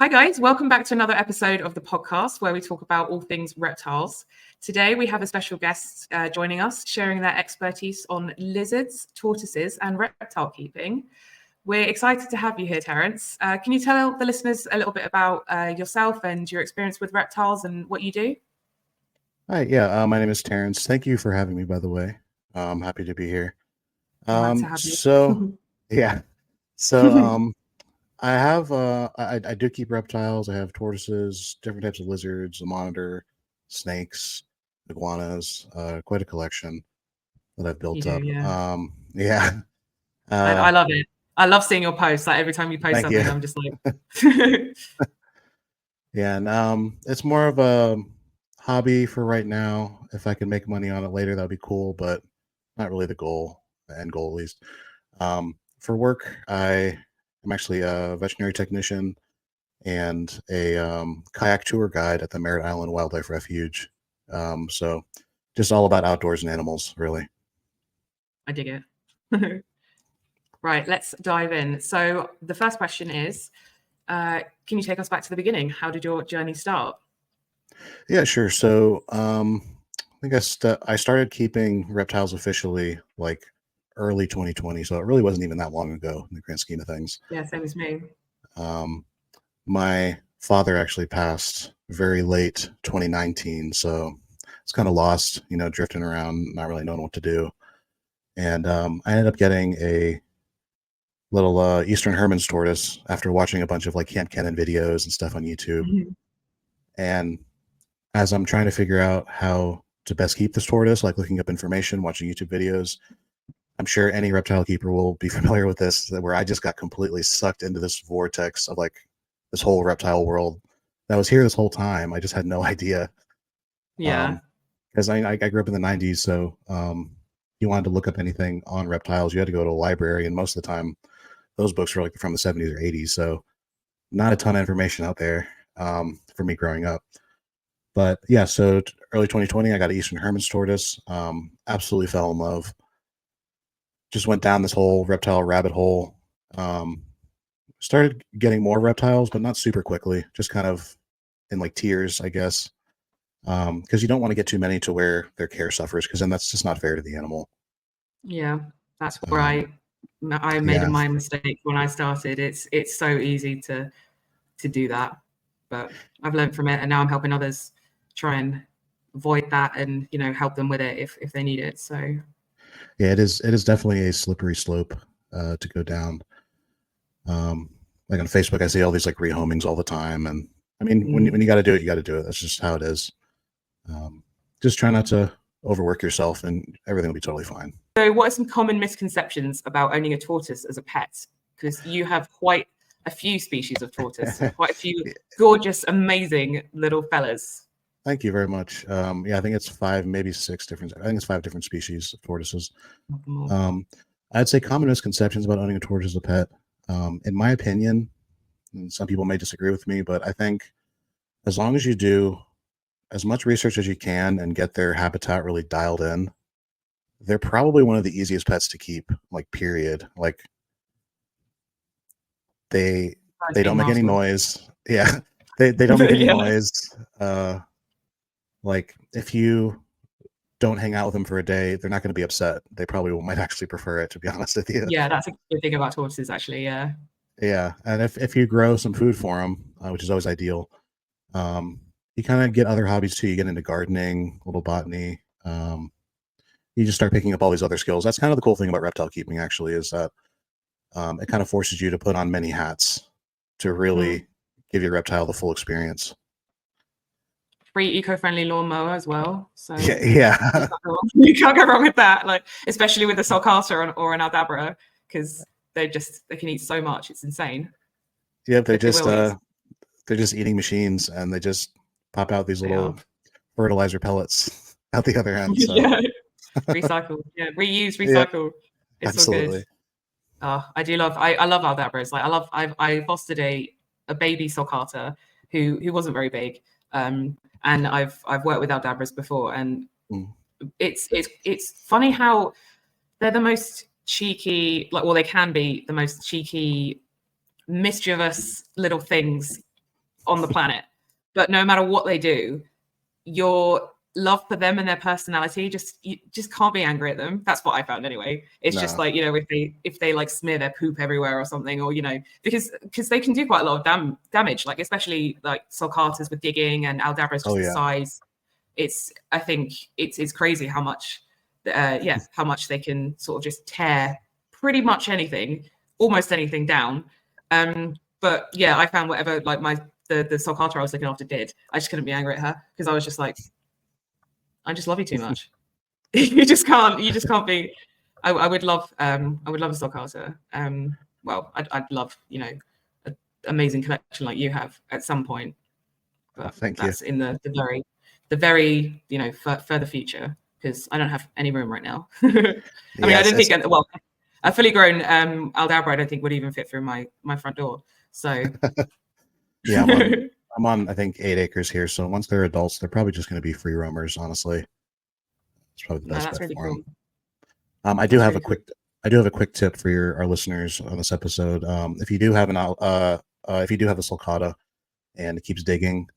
Hi guys, welcome back to another episode of the podcast where we talk about all things reptiles. Today we have a special guest joining us, sharing their expertise on lizards, tortoises and reptile keeping. We're excited to have you here, Terence. Can you tell the listeners a little bit about yourself and your experience with reptiles and what you do? Hi, yeah, my name is Terence. Thank you for having me, by the way. I'm happy to be here. Glad to have you. Yeah, so I do keep reptiles. I have tortoises, different types of lizards, a monitor, snakes, iguanas, quite a collection that I've You built do, up. yeah. Yeah, I love it. I love seeing your posts. Like every time you post thank you. something, I'm just like, Yeah, and it's more of a hobby for right now. If I can make money on it later, that'd be cool, but not really the end goal at least. For work, I am actually a veterinary technician and a kayak tour guide at the Merritt Island Wildlife Refuge. So just all about outdoors and animals, really. I dig it. Right, let's dive in. So the first question is, can you take us back to the beginning? How did your journey start? Yeah, sure. So I think I started keeping reptiles officially like early 2020. So it really wasn't even that long ago in the grand scheme of things. Yeah, same as me. Um, my father actually passed very late 2019. So it's kind of lost, drifting around, not really knowing what to do. And I ended up getting a little Eastern Herman's tortoise after watching a bunch of like Camp Cannon videos and stuff on YouTube. Mhm. And as I'm trying to figure out how to best keep this tortoise, like looking up information, watching YouTube videos, I'm sure any reptile keeper will be familiar with this, where I just got completely sucked into this vortex of like this whole reptile world that was here this whole time. I just had no idea. Yeah. Because I grew up in the 90s, so you wanted to look up anything on reptiles, you had to go to a library, and most of the time those books were like from the 70s or 80s, so not a ton of information out there for me growing up. But yeah, so early 2020, I got an Eastern Herman's tortoise. Absolutely fell in love. Just went down this whole reptile rabbit hole. Um, Started getting more reptiles, but not super quickly. Just kind of in like tiers, I guess. Because you don't want to get too many to where their care suffers, because then that's just not fair to the animal. Yeah, that's where Um, I made yeah, my mistake when I started. It's so easy to do that, but I've learned from it, and now I'm helping others try and avoid that, and help them with it if they need it. So yeah, it is definitely a slippery slope to go down. Like on Facebook, I see all these like rehomings all the time, and I mean, when you got to do it, you got to do it. That's just how it is. Um, just try not to overwork yourself, and everything will be totally fine. So, what are some common misconceptions about owning a tortoise as a pet? Because you have quite a few species of tortoise, quite a few gorgeous, amazing little fellas. Thank you very much. Yeah, I think it's five, maybe six different. I think it's five different species of tortoises. Um, I'd say common misconceptions about owning a tortoise as a pet. In my opinion, and some people may disagree with me, but I think as long as you do as much research as you can and get their habitat really dialed in, they're probably one of the easiest pets to keep. Like, period. Like they don't make any noise. Yeah, they don't make any Yeah. noise. Like if you don't hang out with them for a day, they're not going to be upset. They probably might actually prefer it, to be honest with you. Yeah, that's a good thing about tortoises, actually. Yeah. Yeah, and if you grow some food for them, which is always ideal, you kind of get other hobbies too. You get into gardening, a little botany. You just start picking up all these other skills. That's kind of the cool thing about reptile keeping, actually, is that it kind of forces you to put on many hats to really give your reptile the full experience. Free eco-friendly lawnmower as well. So yeah. You can't go wrong with that. Like especially with a Sulcata or an Aldabra, because they can eat so much. It's insane. Yep, they're just eating machines, and they just pop out these little fertilizer pellets out the other end. So. Yeah, recycle. Yeah, reuse, recycle. Yep, It's absolutely. All good. I love Aldabras. Like I fostered a baby Sulcata who wasn't very big. And I've worked with Aldabras before, and it's funny how they're the most cheeky, they can be the most cheeky, mischievous little things on the planet. But no matter what they do, your love for them and their personality, you just can't be angry at them. That's what I found anyway. It's just No. like, you know, if they like smear their poop everywhere or something, or, you know, because they can do quite a lot of damage, like especially like sulcatas with digging, and Aldabra is just Oh the yeah. size. I think it's crazy how much how much they can sort of just tear pretty much anything, almost anything down. But yeah, I found whatever like the sulcata I was looking after did, I just couldn't be angry at her, because I was just like, I just love you too much. You just can't be. I would love a sulcata. Well, I'd love, you know, an amazing collection like you have at some point, but Thank you. that's in the very you know further future, because I don't have any room right now. I mean, I don't think a fully grown Aldabra I don't think would even fit through my front door. So yeah, I'm on I think 8 acres here, so once they're adults, they're probably just going to be free roamers. Honestly, it's probably the best bet really for cool. them. I do have a quick tip for our listeners on this episode. If you do have a sulcata and it keeps digging,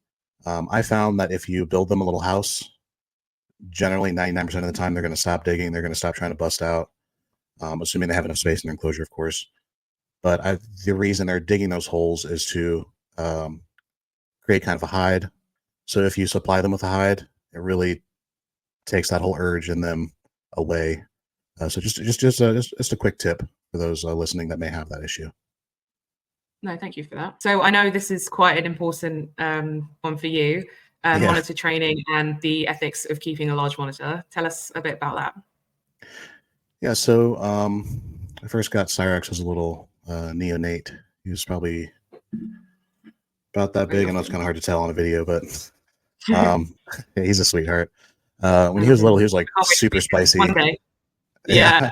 I found that if you build them a little house, generally 99% of the time they're going to stop digging. They're going to stop trying to bust out, assuming they have enough space in their enclosure, of course. But the reason they're digging those holes is to create kind of a hide. So if you supply them with a hide, it really takes that whole urge in them away. So just a quick tip for those listening that may have that issue. No, thank you for that. So I know this is quite an important one for you, monitor training and the ethics of keeping a large monitor. Tell us a bit about that. Yeah, so I first got Cyrex as a little neonate. He was probably about that big. I know it's kind of hard to tell on a video, but yeah, he's a sweetheart. When he was little, he was like super spicy. One day. Yeah.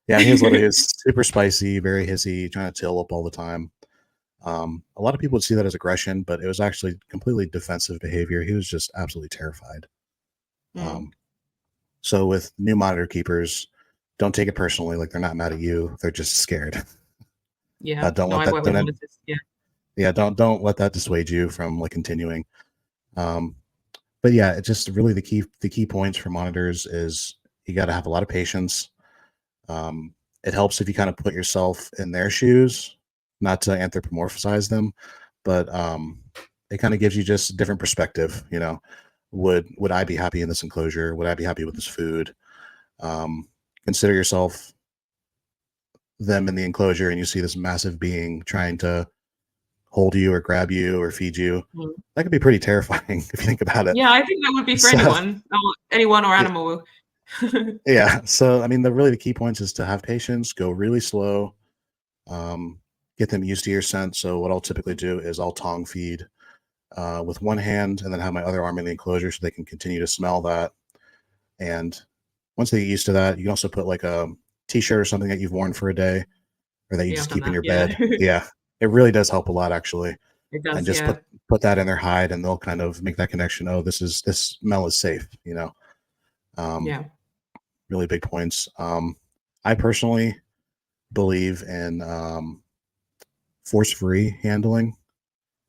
Yeah, when he was little, he was super spicy, very hissy, trying to tail up all the time. A lot of people would see that as aggression, but it was actually completely defensive behavior. He was just absolutely terrified. So with new monitor keepers, don't take it personally. Like, they're not mad at you; they're just scared. Yeah, don't let that dissuade you from like continuing. But yeah, it's just really the key points for monitors is you got to have a lot of patience. It helps if you kind of put yourself in their shoes, not to anthropomorphize them, but it kind of gives you just a different perspective. You know, would I be happy in this enclosure? Would I be happy with this food? Consider yourself them in the enclosure, and you see this massive being trying to hold you or grab you or feed you. That could be pretty terrifying if you think about it. Yeah, I think that would be for anyone or animal. Yeah. So I mean, the key points is to have patience, go really slow, get them used to your scent. So what I'll typically do is I'll tongue feed with one hand, and then have my other arm in the enclosure so they can continue to smell that. And once they get used to that, you can also put like a t-shirt or something that you've worn for a day, or that you just keep in your bed. Yeah, it really does help a lot, actually. It does, and just put that in their hide, and they'll kind of make that connection. Oh, this smell is safe, you know. Really big points. I personally believe in force-free handling.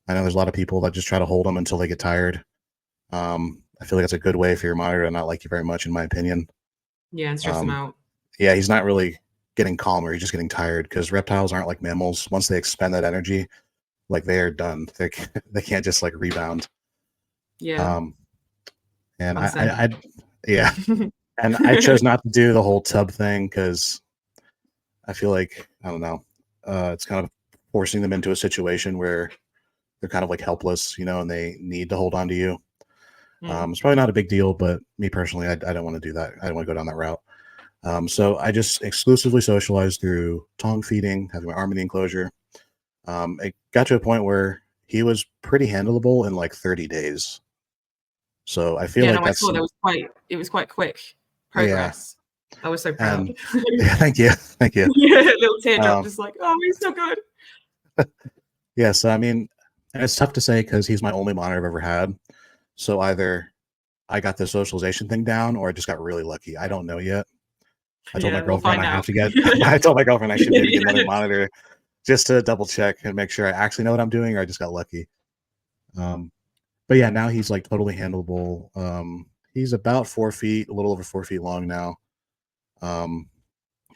I know there's a lot of people that just try to hold them until they get tired. I feel like that's a good way for your monitor to not like you very much, in my opinion. Yeah, and stress them out. Yeah, he's not really getting calmer. He's just getting tired, because reptiles aren't like mammals. Once they expend that energy, like, they are done. They can't just like rebound. Yeah. And I and I chose not to do the whole tub thing, because I feel like, I don't know, it's kind of forcing them into a situation where they're kind of like helpless, you know, and they need to hold on to you. It's probably not a big deal, but me personally, I don't want to do that. I don't want to go down that route. So I just exclusively socialize through tongue feeding, having my arm in the enclosure. It got to a point where he was pretty handleable in like 30 days. So I feel like I saw it was quite quick progress. Yeah. I was so proud. Yeah, thank you. Yeah, a little teardrop, just like, oh, he's so good. Yeah, so I mean, it's tough to say, because he's my only monitor I've ever had. So either I got the socialization thing down, or I just got really lucky. I don't know yet. I told my girlfriend I told my girlfriend I should maybe get another monitor, just to double check and make sure I actually know what I'm doing, or I just got lucky. But yeah, now he's like totally handleable. He's about 4 feet, a little over 4 feet long now. Um,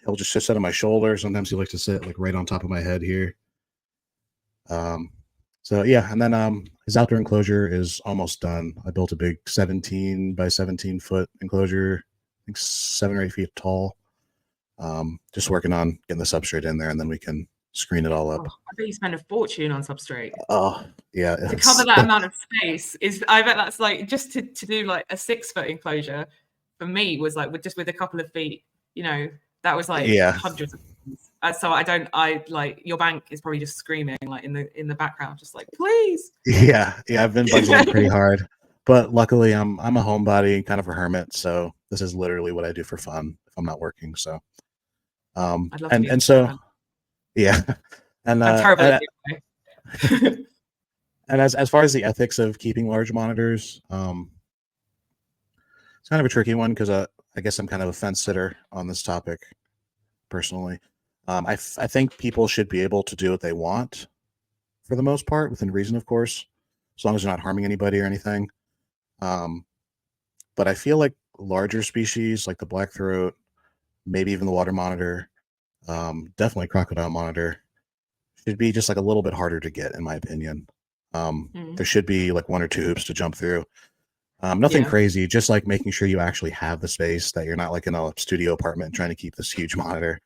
he'll just sit on my shoulder. Sometimes he likes to sit like right on top of my head here. So yeah, and then his outdoor enclosure is almost done. I built a big 17 by 17 foot enclosure, I think 7 or 8 feet tall. Just working on getting the substrate in there, and then we can screen it all Oh, up. I bet you spend a fortune on substrate. Oh yeah, To cover that amount of space is, I bet that's like, just to do like a 6 foot enclosure for me was like with a couple of feet, that was like yeah, hundreds of things. So I like, your bank is probably just screaming like in the background, just like, please. yeah. I've been budgeting pretty hard, but luckily I'm a homebody, kind of a hermit. So this is literally what I do for fun if I'm not working. So I'd love to be and so independent. yeah, and I'm terrible at it. and as far as the ethics of keeping large monitors, it's kind of a tricky one because I guess I'm kind of a fence sitter on this topic personally. I think people should be able to do what they want for the most part, within reason, of course, as long as they're not harming anybody or anything. Um, but I feel like larger species like the black throat, maybe even the water monitor, definitely crocodile monitor, should be just like a little bit harder to get, in my opinion. There should be like 1 or 2 hoops to jump through. Nothing crazy, just like making sure you actually have the space, that you're not like in a studio apartment trying to keep this huge monitor.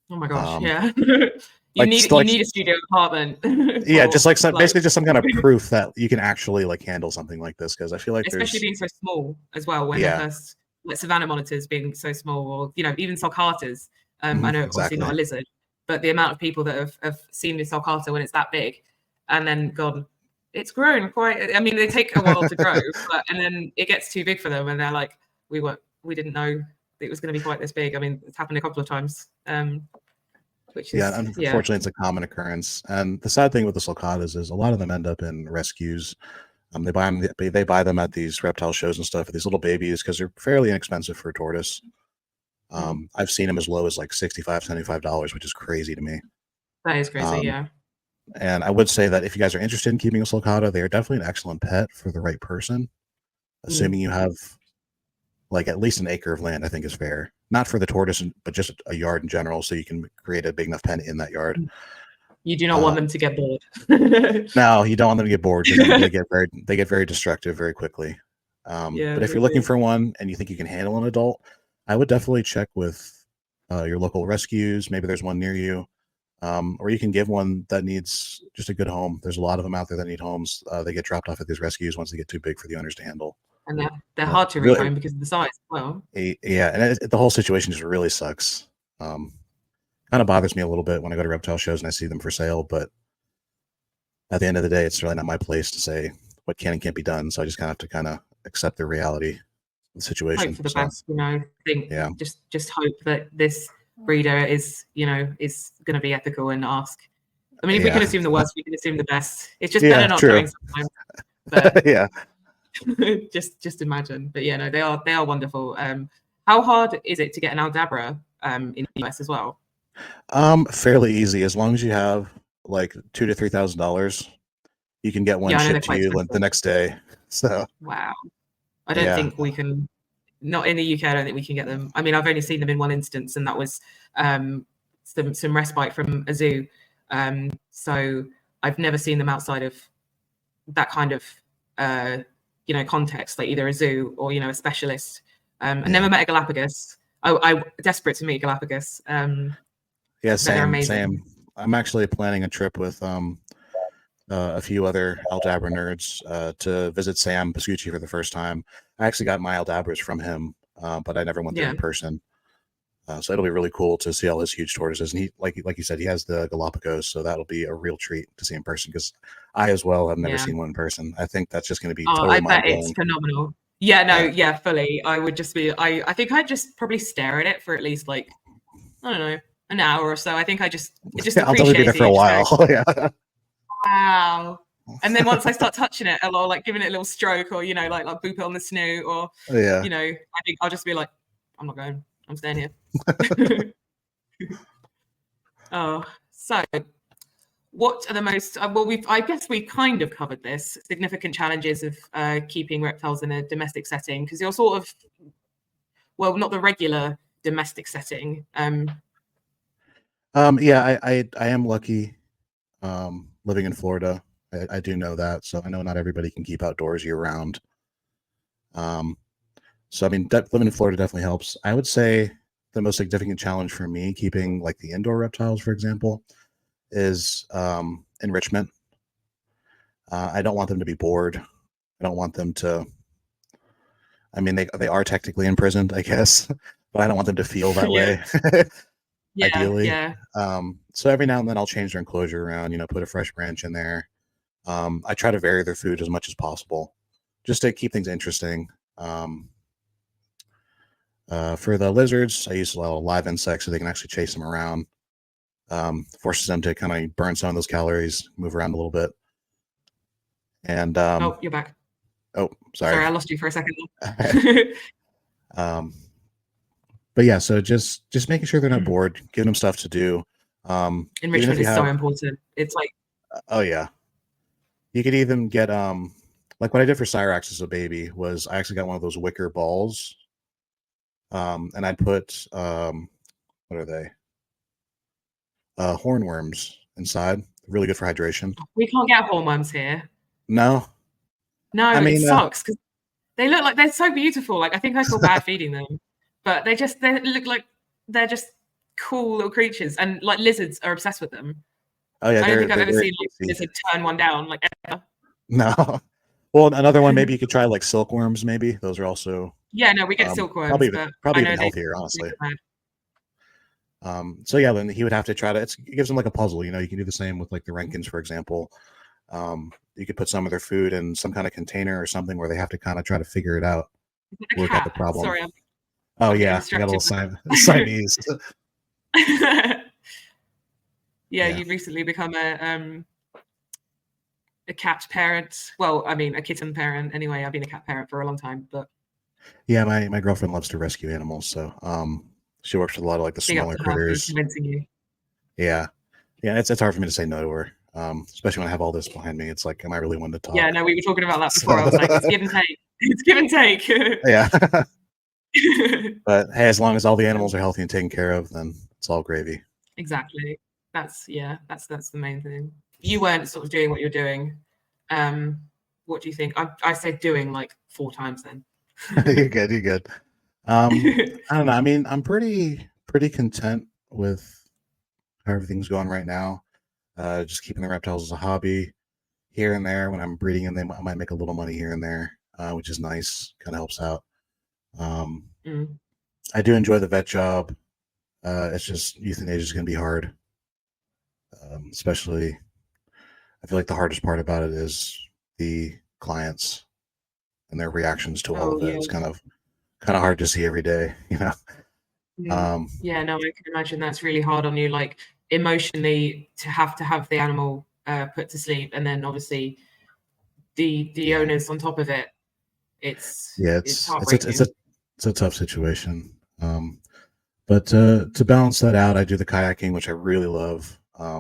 Oh my gosh, yeah. you Like need a studio apartment. Yeah, just like basically just some kind of proof that you can actually like handle something like this, because I feel like especially being so small as well, when they're first, like savannah monitors being so small, or even sulcatas. I know obviously not a lizard, but the amount of people that have seen the sulcata when it's that big and then gone, it's grown quite, I mean, they take a while to grow, and then it gets too big for them and they're like, we didn't know it was going to be quite this big. I mean, it's happened a couple of times. Which is, unfortunately it's a common occurrence. And the sad thing with the sulcatas is a lot of them end up in rescues. They buy them at these reptile shows and stuff, these little babies, because they're fairly inexpensive for a tortoise. I've seen them as low as like $65-$75, which is crazy to me. That is crazy, yeah. And I would say that if you guys are interested in keeping a sulcata, they are definitely an excellent pet for the right person, assuming you have like at least an acre of land. I think is fair, not for the tortoise, but just a yard in general, so you can create a big enough pen in that yard. You do not want them to get bored. No, you don't want them to get bored, because they get very destructive very quickly. But if you're looking for one and you think you can handle an adult, I would definitely check with your local rescues. Maybe there's one near you, or you can give one that needs just a good home. There's a lot of them out there that need homes. They get dropped off at these rescues once they get too big for the owners to handle. And they're hard to rehome because of the size as well. Yeah, and the whole situation just really sucks. Kind of bothers me a little bit when I go to reptile shows and I see them for sale, but at the end of the day, it's really not my place to say what can and can't be done. So I just kind of have to accept the reality of the situation. Hope for the best, think just hope that this breeder is going to be ethical and ask. I mean, if we can assume the worst, we can assume the best. It's just better not knowing sometimes. But yeah. just imagine. But yeah, no, they are wonderful. How hard is it to get an Aldabra in the US as well? Fairly easy, as long as you have like $2,000 to $3,000. You can get one shipped to you the next day. So wow, I don't think we can. Not in the UK. I don't think we can get them. I mean, I've only seen them in one instance, and that was some respite from a zoo. So I've never seen them outside of that kind of context, like either a zoo or a specialist. I never met a Galapagos. I'm desperate to meet Galapagos. Same. I'm actually planning a trip with a few other Aldabra nerds to visit Sam Pascucci for the first time. I actually got my Aldabras from him, but I never went there in person. So it'll be really cool to see all his huge tortoises. And he, like you said, he has the Galapagos, so that'll be a real treat to see in person, because I as well have never seen one in person. I think that's just going to be totally mind-blowing. I bet it's phenomenal. Yeah, no, fully. I would just be, I think I'd just probably stare at it for at least like, I don't know, an hour or so. I think I'll probably be there for a while. Yeah. Wow. And then once I start touching it, or like giving it a little stroke, or like boop it on the snoot, or I think I'll just be like, I'm not going. I'm staying here. Oh, so what are the most I guess we kind of covered this significant challenges of keeping reptiles in a domestic setting, because you're sort of, well, not the regular domestic setting. Yeah, I am lucky living in Florida. I do know that, so I know not everybody can keep outdoors year round. So I mean, living in Florida definitely helps. I would say the most significant challenge for me keeping like the indoor reptiles, for example, is enrichment. I don't want them to be bored. I don't want them to. I mean, they are technically imprisoned, I guess, but I don't want them to feel that Yeah, way. yeah, Ideally, yeah. so every now and then I'll change their enclosure around. Put a fresh branch in there. I try to vary their food as much as possible, just to keep things interesting. For the lizards, I use a lot of live insects so they can actually chase them around. Forces them to kind of burn some of those calories, move around a little bit. And Oh, you're back. oh, sorry. Sorry, I lost you for a second. But yeah, so just making sure they're not bored, giving them stuff to do. Even if Enrichment you is so have, important. It's like, oh yeah, you could even get like what I did for Cyrax as a baby was I actually got one of those wicker balls, and I put what are they? Hornworms inside. Really good for hydration. we can't get hormones here. No, No, I it mean, sucks because they look like they're so beautiful. Like, I think I feel bad feeding them, but they look like they're just cool little creatures, and like lizards are obsessed with them. oh yeah, I don't think I've they're ever very seen like a tasty. lizard turn one down, like, ever. No, well, another one maybe you could try like silkworms. Maybe those are also Yeah, no, we get silkworms, probably but I even know they healthier, honestly. bad. So yeah, then he would have to try to. It gives him like a puzzle. You can do the same with like the Rankins, for example. You could put some of their food in some kind of container or something where they have to kind of try to figure it out, Is it a work out the cat? problem. Sorry, Oh I'm getting yeah, I got a distracted. little Siamese. Yeah, Yeah, you've recently become a cat parent. Well, I mean, a kitten parent. Anyway, I've been a cat parent for a long time, but yeah. My girlfriend loves to rescue animals, so she works with a lot of like the big up smaller to her for critters. convincing you. Yeah, yeah. It's hard for me to say no to her, especially when I have all this behind me. It's like, am I really one to Yeah, talk? no, we were talking about that before. So, I was like, it's give and take. It's give and take. yeah. But hey, as long as all the animals are healthy and taken care of, then it's all gravy. Exactly. That's the main thing. You weren't sort of doing what you're doing. What do you think? I said doing like 4 times then. You're good. You're good. I don't know. I mean, I'm pretty content with how everything's going right now. Just keeping the reptiles as a hobby. Here and there, when I'm breeding them, I might make a little money here and there, which is nice. Kind of helps out. Mm. I do enjoy the vet job. It's just euthanasia is going to be hard, especially. I feel like the hardest part about it is the clients and their reactions to all Oh of it. yeah. It's kind of hard to see every day, Yeah, no, I can imagine that's really hard on you, like emotionally, to have the animal put to sleep, and then obviously the Yeah. owners on top of it. It's Yeah, heartbreaking. it's a tough situation. But to balance that out, I do the kayaking, which I really love. I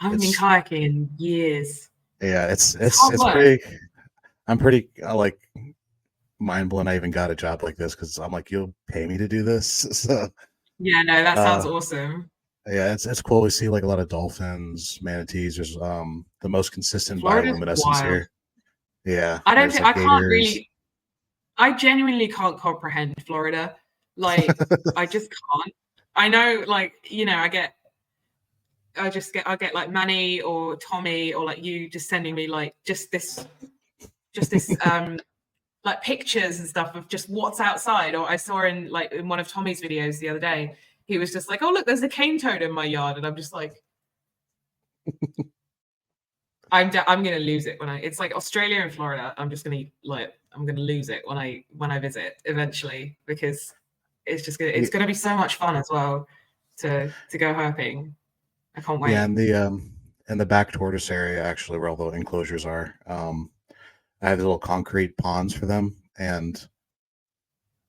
haven't been It's kayaking in years. yeah, It's hard it's work. pretty. I'm pretty like mind blown. I even got a job like this because I'm like, you'll pay me to do this. So Yeah, no, that sounds uh, awesome. yeah, it's cool. We see like a lot of dolphins, manatees. There's the most consistent Florida's bioluminescence wild. here. Yeah, I don't there's think like I can't gators. really. I genuinely can't comprehend Florida. Like, I just can't. I know, like, I get like Manny or Tommy or like you just sending me like just this like pictures and stuff of just what's outside. Or I saw in one of Tommy's videos the other day, he was just like, oh look, there's a cane toad in my yard, and I'm just like, I'm gonna lose it when it's like Australia and Florida. I'm gonna lose it when I visit eventually, because it's gonna be so much fun as well to go herping. I can't Yeah, wait. in the back tortoise area, actually, where all the enclosures are, I have little concrete ponds for them, and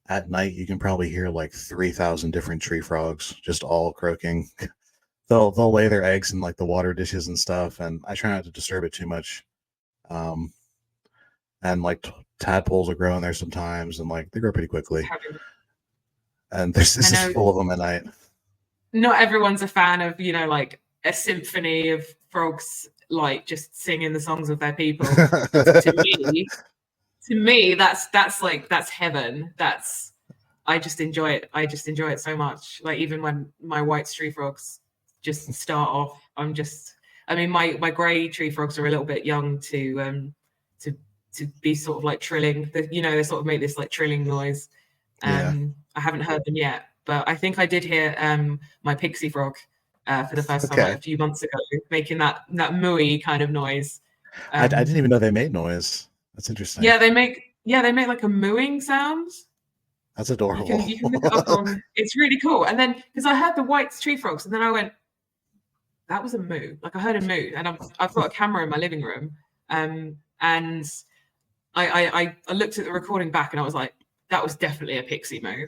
at night you can probably hear like 3,000 different tree frogs just all croaking. they'll lay their eggs in like the water dishes and stuff, and I try not to disturb it too much. Um, and like tadpoles will grow in there sometimes, and like they grow pretty quickly. And there's I this is know full of them at night. not everyone's a fan of, like a symphony of frogs, like just singing the songs of their people. To me, that's heaven. I just enjoy it. I just enjoy it so much. Like even when my white tree frogs just start off, I mean, my grey tree frogs are a little bit young to to be sort of like trilling. They sort of make this like trilling noise. Yeah. I haven't heard them yet, but I think I did hear my pixie frog for the first time like Okay. a few months ago, making that mooey kind of noise. I didn't even know they made noise. That's interesting. Yeah, they make like a mooing sound. That's adorable. You can look it up on. It's really cool. And then because I heard the white tree frogs, and then I went, that was a moo. Like I heard a moo, and I've got a camera in my living room, and I looked at the recording back, and I was like, that was definitely a pixie moo.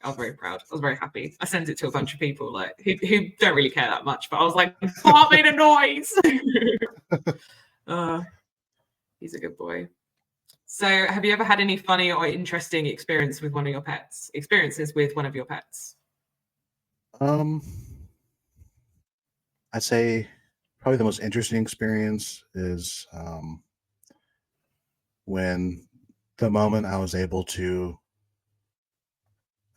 I was very proud. I was very happy. I sent it to a bunch of people like who don't really care that much, but I was like, Bart made a noise. He's a good boy. So, have you ever had any funny or interesting experiences with one of your pets? I'd say probably the most interesting experience is when the moment I was able to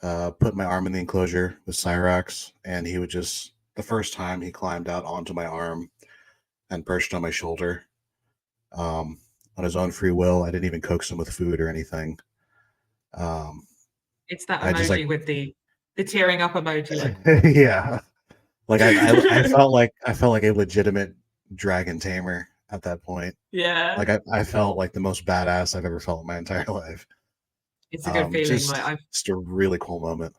put my arm in the enclosure with Cyrax, and he would just, the first time he climbed out onto my arm and perched on my shoulder on his own free will. I didn't even coax him with food or anything. It's that emoji with the tearing up emoji. Like, yeah. Like I felt like a legitimate dragon tamer at that point. Yeah. Like I felt like the most badass I've ever felt in my entire life. It's a good feeling. Just a really cool moment.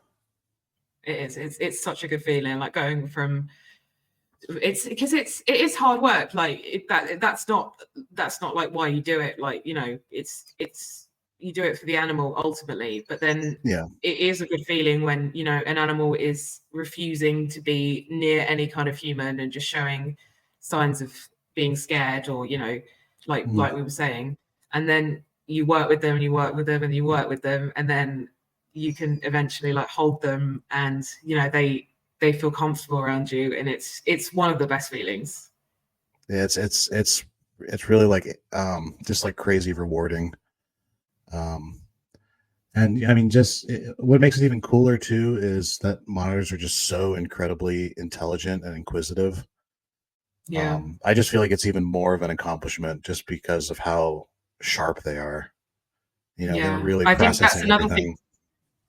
It is. It's such a good feeling. Like going from it is hard work. Like that's not like why you do it. Like it's you do it for the animal ultimately, but then it is a good feeling when an animal is refusing to be near any kind of human and just showing signs of being scared, or like we were saying, and then you work with them and you work with them and you work with them, and then you can eventually like hold them, and they feel comfortable around you, and it's one of the best feelings. Yeah, it's really like just like crazy rewarding. And I mean, what makes it even cooler too is that monitors are just so incredibly intelligent and inquisitive. Yeah. I just feel like it's even more of an accomplishment just because of how sharp they are. They're really I think that's another everything. thing.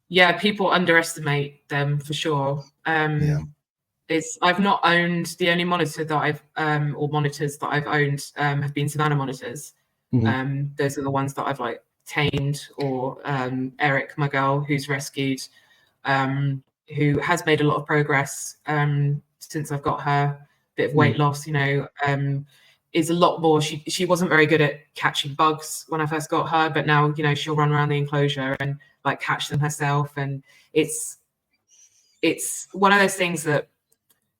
Yeah, people underestimate them for sure. I've not owned, the only monitor that I've or monitors that I've owned have been Savannah monitors. Those are the ones that I've like tamed, or Eric, my girl, who's rescued, who has made a lot of progress since I've got her. Bit of weight loss, is a lot more. She wasn't very good at catching bugs when I first got her, but now she'll run around the enclosure and like catch them herself, and it's one of those things that,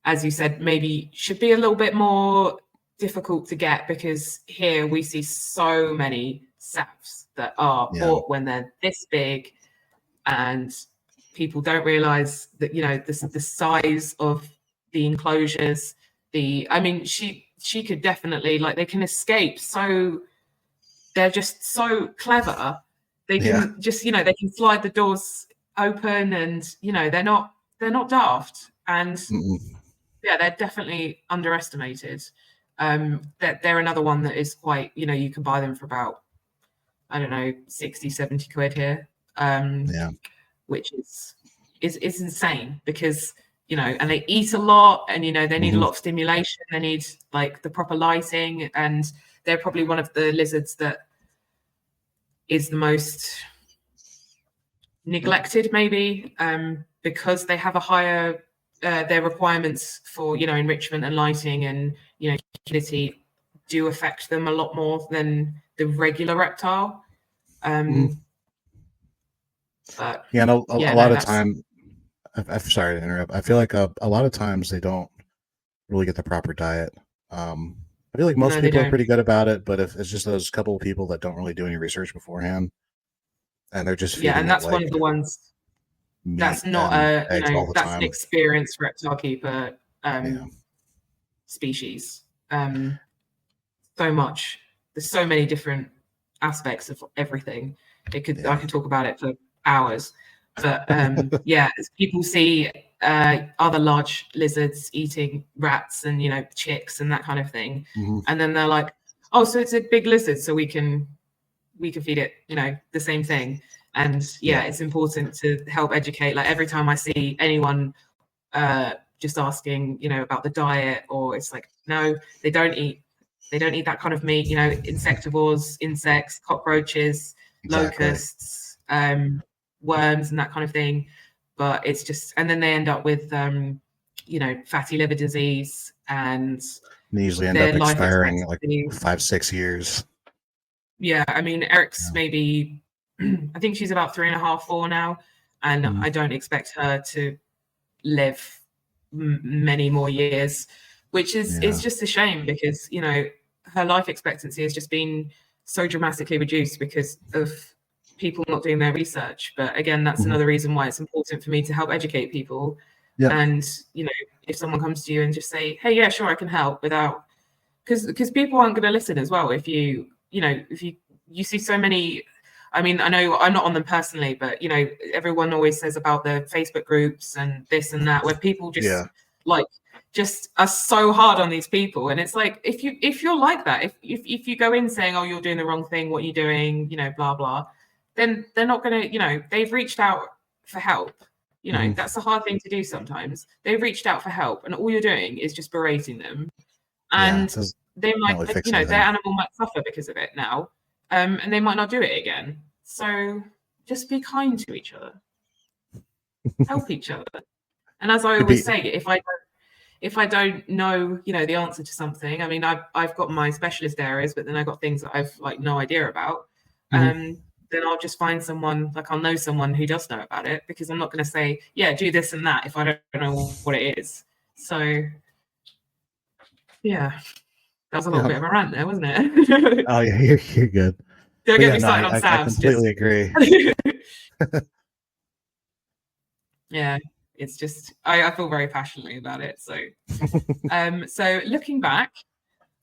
as you said, maybe should be a little bit more difficult to get, because here we see so many SAFs that are bought when they're this big, and people don't realize that the size of the enclosures. I mean, she could definitely, like, they can escape, so they're just so clever. They can just they can slide the doors open, and they're not daft, and yeah, they're definitely underestimated. They're another one that is quite, you can buy them for about, I don't know, 60, 70 quid here, which is insane, because and they eat a lot, and they need a lot of stimulation, they need like the proper lighting, and they're probably one of the lizards that is the most neglected, maybe, because they have a higher their requirements for enrichment and lighting and humidity do affect them a lot more than the regular reptile. But a lot of time, I'm sorry to interrupt. I feel like a lot of times they don't really get the proper diet. I feel like most No, they people are don't. pretty good about it, but if it's just those couple of people that don't really do any research beforehand and they're just Yeah, feeding and it that's one like of the ones meat that's not and a, eggs all the that's an time. experienced reptile keeper Yeah. species. So much. There's so many different aspects of everything. I Yeah. could talk about it for hours. But yeah, as people see other large lizards eating rats and chicks and that kind of thing, Mhm. and then they're like, "Oh, so it's a big lizard, so we can feed it, the same thing." And yeah, Yeah. it's important to help educate. Like every time I see anyone just asking, about the diet, or it's like, no, they don't eat that kind of meat. Insectivores, insects, cockroaches, Exactly. locusts, worms, and that kind of thing. But it's just, and then they end up with, fatty liver disease, and They usually end their up life expiring like expectancy. 5-6 years. Yeah, I mean, Eric's Yeah. maybe, I think she's about 3.5, 4 now, and Mhm. I don't expect her to live many more years, which is Yeah. just a shame, because her life expectancy has just been so dramatically reduced because of people not doing their research. But again, that's Mhm. another reason why it's important for me to help educate people. Yep. And if someone comes to you and just say, "Hey, yeah, sure, I can help," without, because people aren't going to listen as well. If you see so many, I mean, I know I'm not on them personally, but everyone always says about the Facebook groups and this and that, where people Yeah. just like just are so hard on these people. And it's like, if you're like that, if you go in saying, "Oh, you're doing the wrong thing, what are you doing," blah blah, then they're not gonna, they've reached out for help. Mhm. That's a hard thing to do sometimes. They've reached out for help, and all you're doing is just berating them. Yeah. And Doesn't they might, really fix their anything. animal might suffer because of it now, and they might not do it again. So just be kind to each other, help each other. And as I It'd always be say, if I don't know, the answer to something, I mean, I've got my specialist areas, but then I've got things that I've like no idea about. Mhm. Then I'll just find someone, like I'll know someone who does know about it, because I'm not going to say, "Yeah, do this and that," if I don't know what it is. So yeah, that was a little Yeah. bit of a rant there, wasn't it? Oh yeah, you're good. Don't But get yeah, me no, started on I Sam's. Just completely agree. yeah, it's just I feel very passionately about it. So looking back,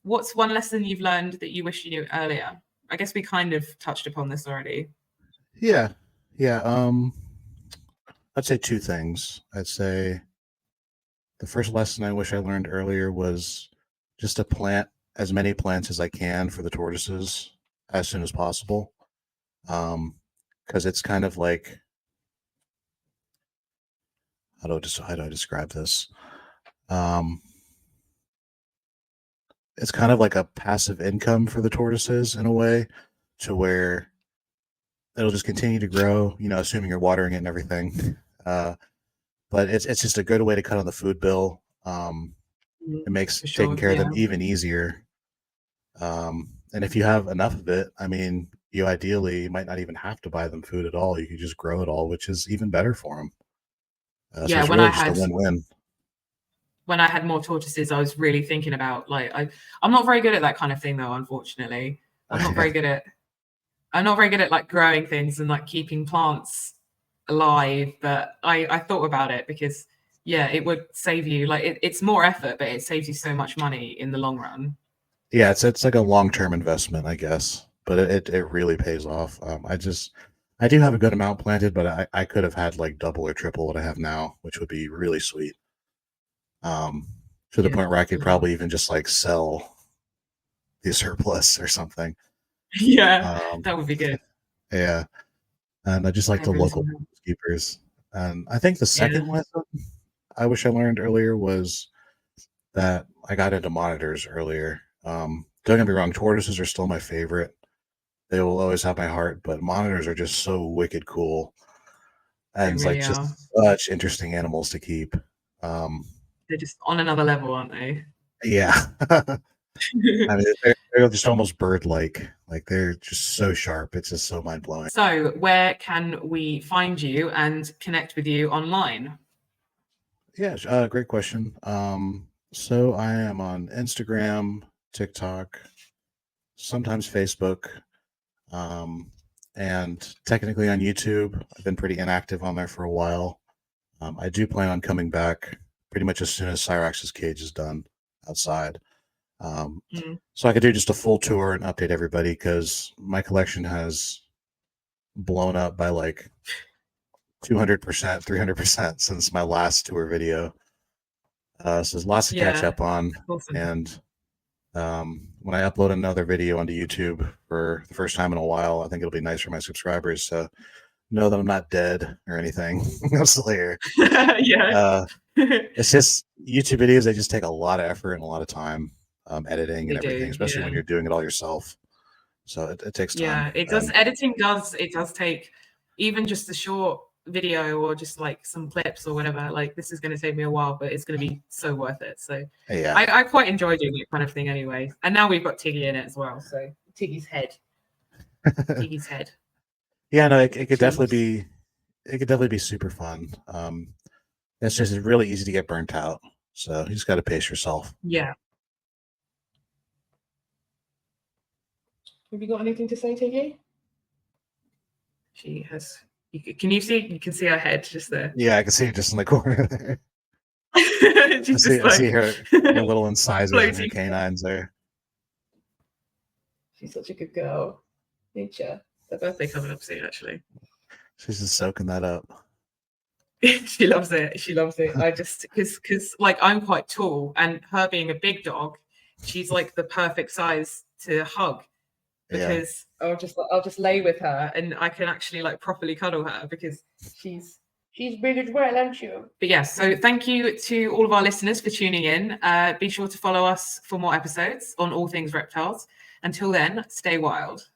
what's one lesson you've learned that you wish you knew earlier? I guess we kind of touched upon this already. Yeah. Yeah. I'd say two things. I'd say the first lesson I wish I learned earlier was just to plant as many plants as I can for the tortoises as soon as possible. Because it's kind of like, how do I describe this? Um, it's kind of like a passive income for the tortoises in a way, to where it'll just continue to grow, assuming you're watering it and everything. Uh, but it's just a good way to cut on the food bill. It makes For taking sure. care of Yeah. them even easier. And if you have enough of it, I mean, you ideally might not even have to buy them food at all. You could just grow it all, which is even better for them. So Yeah. it's really just a win-win. When I had more tortoises, I was really thinking about, like, I'm not very good at that kind of thing though, unfortunately. I'm not very good at like growing things and like keeping plants alive. But I thought about it, because yeah, it would save you, like it's more effort, but it saves you so much money in the long run. Yeah, it's like a long-term investment, I guess, but it really pays off. I do have a good amount planted, but I could have had like double or triple what I have now, which would be really sweet. Um, to the Yeah. point where I could probably even just like sell the surplus or something. Yeah, Um, that would be good. yeah, and I just like Pay the for a local little help. keepers. And I think the Yeah. second lesson I wish I learned earlier was that I got into monitors earlier. Don't get me wrong, tortoises are still my favorite. They will always have my heart, but monitors are just so wicked cool, They and it's like really just are. such interesting animals to keep. Um, They're just on another level, aren't they? yeah, I mean they're just almost bird-like. Like they're just so sharp. It's just so mind blowing. So, where can we find you and connect with you online? Yeah, great question. So I am on Instagram, TikTok, sometimes Facebook, and technically on YouTube. I've been pretty inactive on there for a while. I do plan on coming back pretty much as soon as Cyrax's cage is done outside. So I could do just a full tour and update everybody because my collection has blown up by like 200%, 300% since my last tour video. So there's lots to catch up on. Awesome. And when I upload another video onto YouTube for the first time in a while, I think it'll be nice for my subscribers to know that I'm not dead or anything. I'm still here. Yeah. It's just YouTube videos, they just take a lot of effort and a lot of time editing and They everything, do, especially when yeah. you're doing it all yourself. So it takes time. Yeah, it does. Editing does, it does take even just a short video or just like some clips or whatever. Like this is going to take me a while, but it's going to be so worth it. So Yeah. I quite enjoy doing that kind of thing anyway. And now we've got Tiggy in it as well. So Tiggy's head. Tiggy's head. Yeah, no, it could definitely be super fun. It's just really easy to get burnt out. So you just got to pace yourself. Yeah. Have you got anything to say, Tiggy? She has. Can you see? You can see her head just there. Yeah, I can see it just in the corner there. I see her little incisors and her canines there. She's such a good girl. Nature. Her birthday coming up soon, actually. She's just soaking that up. She loves it. She loves it. I just because like I'm quite tall, and her being a big dog, she's like the perfect size to hug. Because I'll just lay with her and I can actually like properly cuddle her because she's big as well, aren't you? But yes, so thank you to all of our listeners for tuning in. Be sure to follow us for more episodes on all things reptiles. Until then, stay wild.